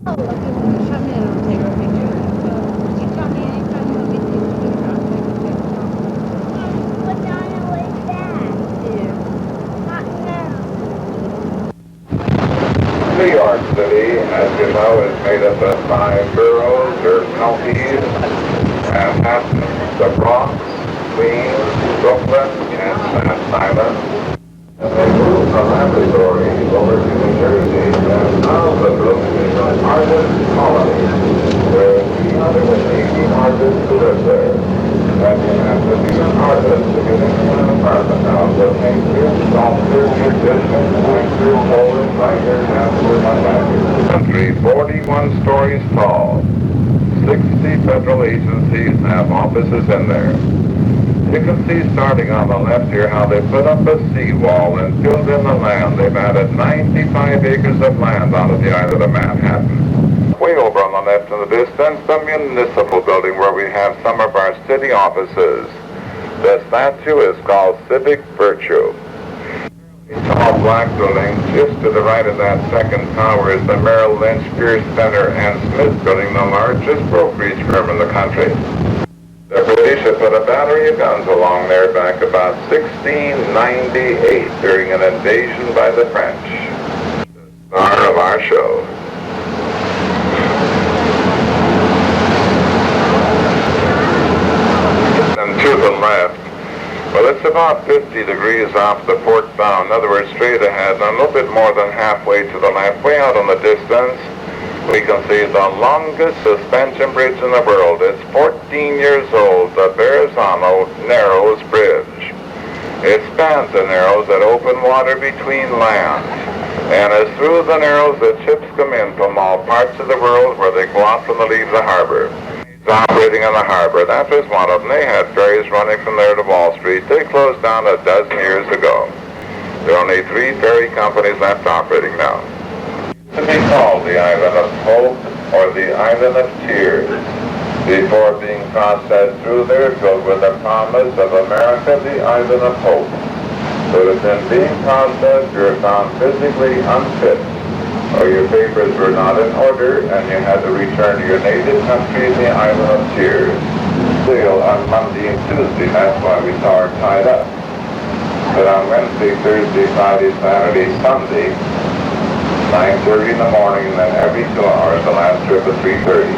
Oh, if you want to come in, I'll take a picture. So, you tell me anytime you want me to take a picture, I'll take a picture. What diner was that? Yeah. Not now. New York City, as you know, is made up of 5 boroughs or counties: Manhattan, the Bronx, Queens, Brooklyn, and Staten Island. And they moved from Laboratory over to New Jersey, and now the Brooklyn is an artist colony where 380 artists live there. And you have to be an artist to get into an apartment now. So painter, sculptor, musician, actor, poet, writer, dancer, and actor. Country 41 stories tall. 60 federal agencies have offices in there. You can see starting on the left here how they put up a seawall and filled in the land. They've added 95 acres of land onto the island of Manhattan. Way over on the left in the distance, the municipal building where we have some of our city offices. The statue is called Civic Virtue. The tall black building just to the right of that second tower is the Merrill Lynch, Pierce Center, and Smith building, the largest brokerage firm in the country. The British had put a battery of guns along there back about 1698 during an invasion by the French. The star of our show. And to the left, well, it's about 50 degrees off the port bow. In other words, straight ahead, and a little bit more than halfway to the left, way out on the distance, we can see the longest suspension bridge in the world. It's 14 years old, the Verrazano Narrows Bridge. It spans the Narrows at open water between lands. And it's through the Narrows that ships come in from all parts of the world where they go out when they leave the harbor. It's operating in the harbor. That was one of them. They had ferries running from there to Wall Street. They closed down a dozen years ago. There are only 3 ferry companies left operating now. To be called the Island of Hope or the Island of Tears. Before being processed through there, filled with the promise of America, the Island of Hope. But if in being processed you're found physically unfit, or your papers were not in order, and you had to return to your native country, the Island of Tears. Sail on Monday and Tuesday, that's why we saw her tied up. But on Wednesday, Thursday, Friday, Saturday, Sunday, 9:30 in the morning, and then every 2 hours, the last trip at 3:30.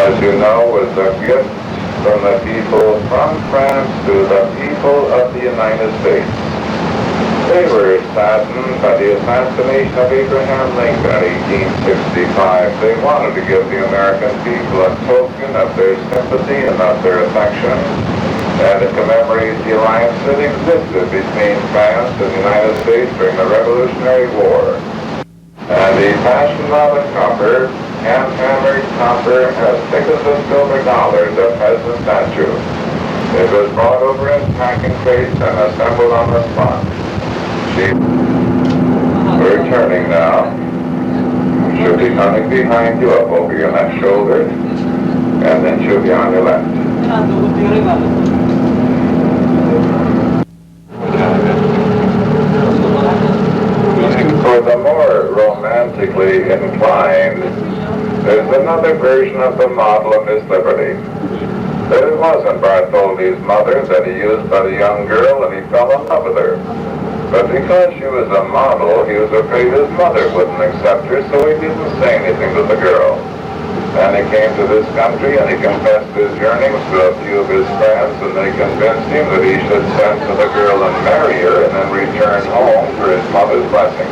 As you know, was a gift from the people from France to the people of the United States. They were saddened by the assassination of Abraham Lincoln in 1865. They wanted to give the American people a token of their sympathy and of their affection, and to commemorate the alliance that existed between France and the United States during the Revolutionary War. And the fashioned of copper, hand-hammered copper, as thick as a silver dollar, the present statue. It was brought over in packing crates and assembled on the spot. We're turning now. She'll be coming behind you up over your left shoulder, and then she'll be on your left. For the more romantically inclined, there's another version of the model of Miss Liberty. But it wasn't Bartholdi's mother that he used but a young girl, and he fell in love with her. But because she was a model, he was afraid his mother wouldn't accept her, so he didn't say anything to the girl. And he came to this country and he confessed his yearnings to a few of his friends, and they convinced him that he should send for the girl and marry her and then return home for his mother's blessing.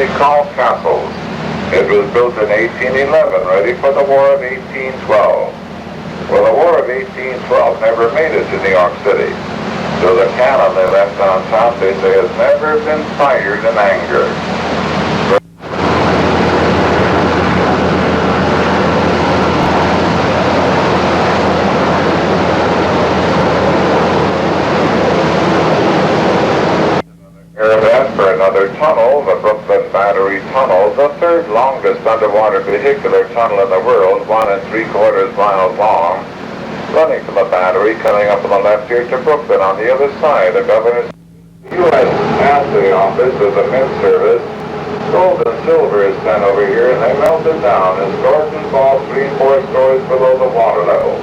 be called castles. It was built in 1811, ready for the War of 1812. Well, the War of 1812 never made it to New York City. So the cannon they left on top, they say, has never been fired in anger. For another tunnel, the Brooklyn Battery Tunnel, the third longest underwater vehicular tunnel in the world, 1 3/4 miles long, running from the Battery, coming up on the left here to Brooklyn on the other side. The governor's U.S. Assay Office of the Mint Service. Gold and silver is sent over here, and they melt it down as Gordon falls 3-4 stories below the water level.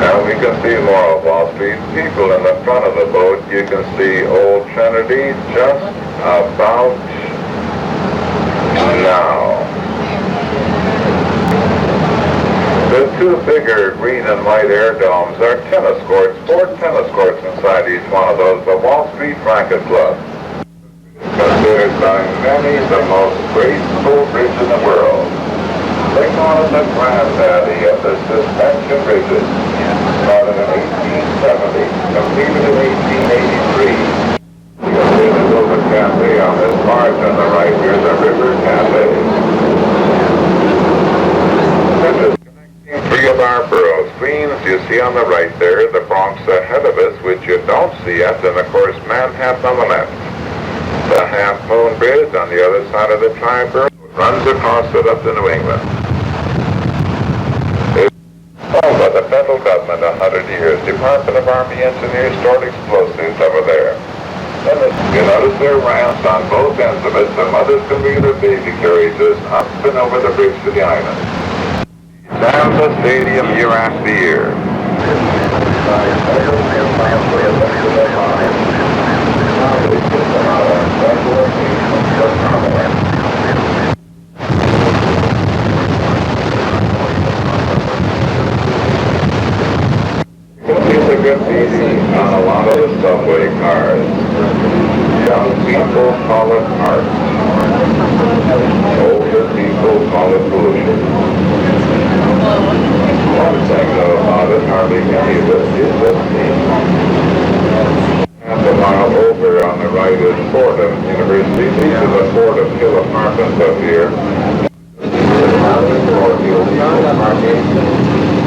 Now we can see more of Wall Street. People in the front of the boat, you can see Old Trinity just about now. The two bigger green and white air domes are tennis courts, 4 tennis courts inside each one of those, the Wall Street Racket Club. Considered by many the most graceful bridge in the world. They call it the granddaddy of the suspension bridges. Started in 1870, completed in 1883. You can see the Silver Cafe on this barge on the right here, the River Cafe. Three of our boroughs. Queens, you see on the right there, the Bronx ahead of us, which you don't see yet, and of course Manhattan on the left. The Half Moon Bridge on the other side of the tri-borough runs across it up to New England. Oh, but the federal government, 100 years. Department of Army Engineers stored explosives over there. And you notice there are ramps on both ends of it, so mothers can bring their baby carriages up and over the bridge to the island. Tampa Stadium year after year. Graffiti on a lot of the subway cars. Young people call it art. Older people call it pollution. One thing though about it, hardly any of it is the same. Half a mile over on the right is Fordham University. These are the Fordham Hill apartments up here.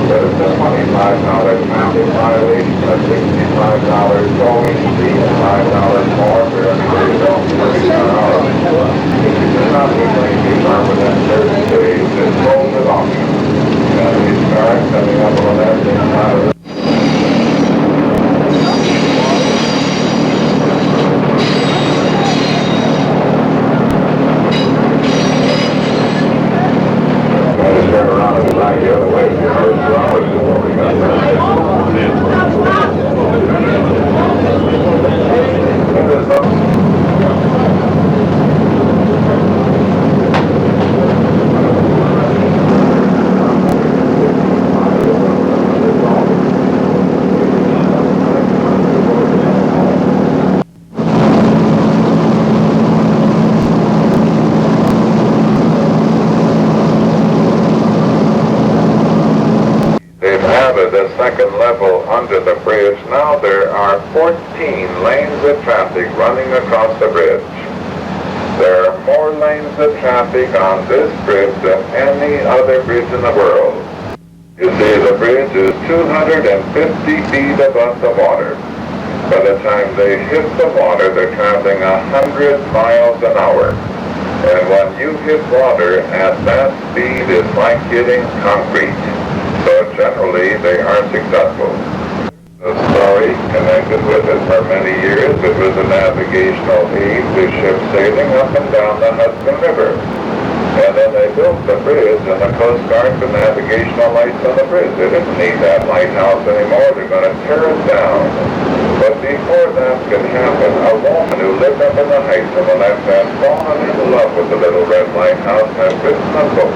But it's a $25 traffic violation, a $65 towing fee, and $5 more for everybody else working an hour. If you do not retain the car within 30 days, it's sold at auction. And these cars coming up on that side of the turn around and back the other way. The second level under the bridge. Now there are 14 lanes of traffic running across the bridge. There are more lanes of traffic on this bridge than any other bridge in the world. You see, the bridge is 250 feet above the water. By the time they hit the water, they're traveling 100 miles an hour. And when you hit water at that speed, it's like hitting concrete. So generally, they are successful. The story connected with it for many years. It was a navigational aid to ships sailing up and down the Hudson River. And then they built the bridge, and the Coast Guard put navigational lights on the bridge. They didn't need that lighthouse anymore. They're going to tear it down. But before that could happen, a woman who lived up in the heights on the left had fallen in love with the little red lighthouse and had written a book.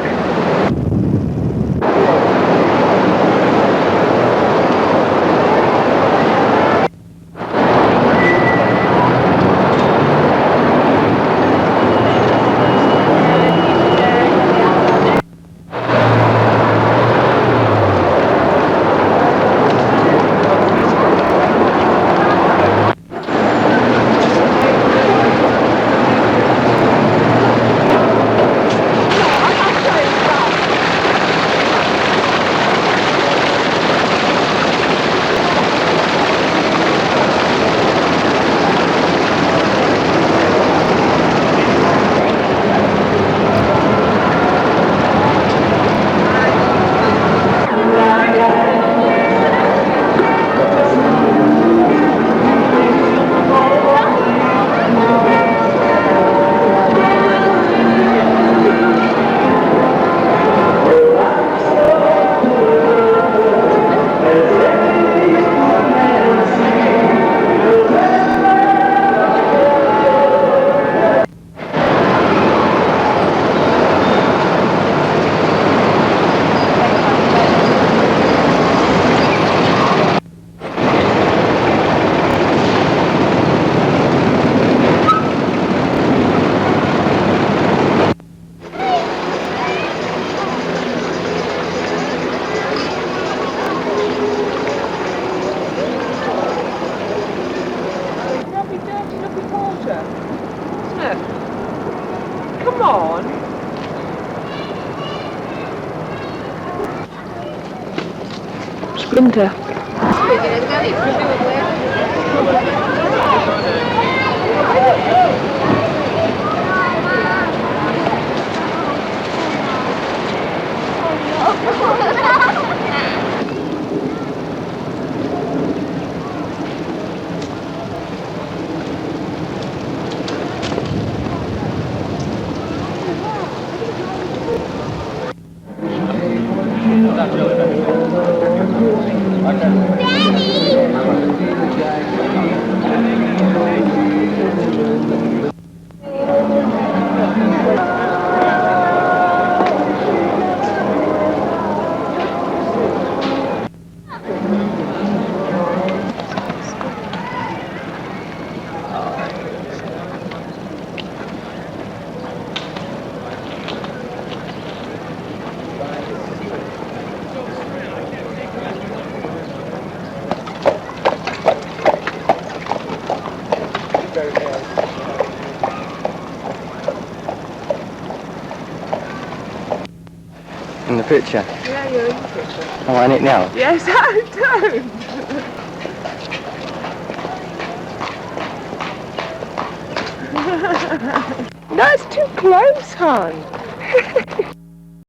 Look. Come on. Sprinter. In the picture? Yeah, you're in the picture. Am I in it now? Yes, I don't. That's too close, hon.